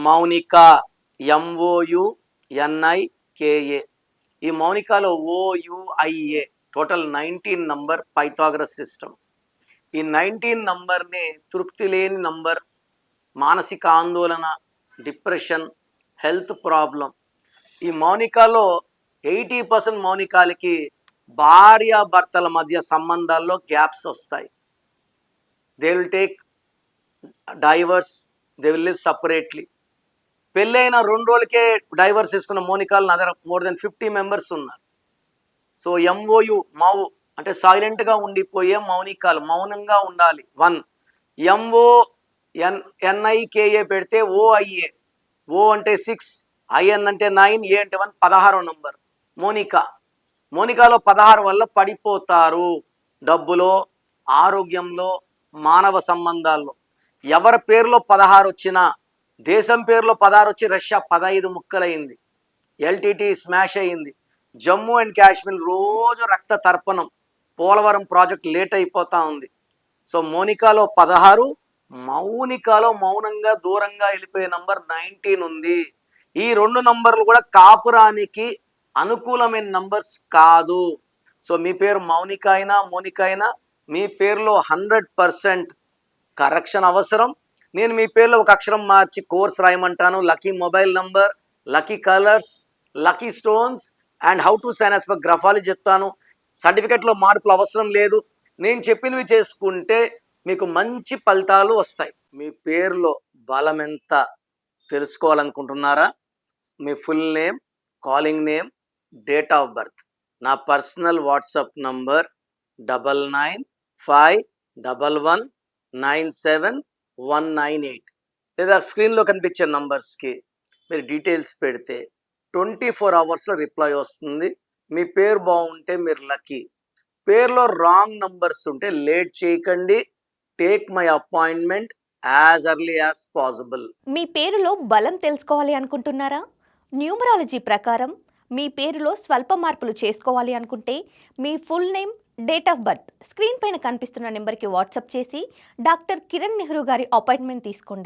Mounika, MOUNIKA. ఈ మౌనికాలో OUIA total 19 number Pythagoras system. ఈ 19 నంబర్ని తృప్తి లేని నంబర్, మానసిక ఆందోళన, డిప్రెషన్, హెల్త్ ప్రాబ్లం. ఈ మౌనికాలో 80% మౌనికాలకి భార్యాభర్తల మధ్య సంబంధాల్లో గ్యాప్స్ వస్తాయి. They will take divorce, they will live separately. పెళ్ళైన 2 రోజులకే డైవర్స్ తీసుకున్న మౌనికాలు నా దగ్గర మోర్ దెన్ 50 మెంబర్స్ ఉన్నారు. సో మౌ అంటే సైలెంట్గా ఉండిపోయే మౌనికాలు, మౌనంగా ఉండాలి 1. MONIKA పెడితే OIA, O అంటే 6, IN అంటే 9, A అంటే 1, 16వ నంబర్ మోనికాలో 16 వల్ల పడిపోతారు. డబ్బులో, ఆరోగ్యంలో, మానవ సంబంధాల్లో. ఎవరి పేరులో 16 వచ్చినా, దేశం పేరులో 16 వచ్చి రష్యా 15 ముక్కలైంది, LTT స్మాష్ అయింది, జమ్మూ అండ్ కాశ్మీర్ రోజు రక్త తర్పణం, పోలవరం ప్రాజెక్ట్ లేట్ అయిపోతా ఉంది. సో మోనికాలో 16, మౌనికాలో మౌనంగా దూరంగా వెళ్ళిపోయే నంబర్ 19 ఉంది. ఈ 2 నంబర్లు కూడా కాపురానికి అనుకూలమైన నంబర్స్ కాదు. సో మీ పేరు మౌనిక అయినా మోనిక అయినా మీ పేరులో 100% కరెక్షన్ అవసరం. నేను మీ పేరులో ఒక అక్షరం మార్చి కోర్స్ రాయమంటాను. Lucky mobile number, lucky colours, lucky stones and how to sign as per graphology చెప్తాను. సర్టిఫికెట్లో మార్పులు అవసరం లేదు. నేను చెప్పినవి చేసుకుంటే మీకు మంచి ఫలితాలు వస్తాయి. మీ పేరులో బలం ఎంత తెలుసుకోవాలనుకుంటున్నారా? మీ full name, calling name, date of birth, నా పర్సనల్ వాట్సాప్ నంబర్ 99511197 లేదా స్క్రీన్లో కనిపించే నంబర్స్కి మీరు డీటెయిల్స్ పెడితే 24 అవర్స్లో రిప్లై వస్తుంది. మీ పేరు బాగుంటే మీరు లక్కీ. పేరులో రాంగ్ నంబర్స్ ఉంటే లేట్ చేయకండి. Take my appointment as early as possible. మీ పేరులో బలం తెలుసుకోవాలి అనుకుంటున్నారా? న్యూమరాలజీ ప్రకారం మీ పేరులో స్వల్ప మార్పులు చేసుకోవాలి అనుకుంటే మీ full name, date of birth screen పైన కనిపిస్తున్న నెంబర్కి వాట్సాప్ చేసి డాక్టర్ కిరణ్ నెహ్రూ గారి అపాయింట్మెంట్ తీసుకోండి.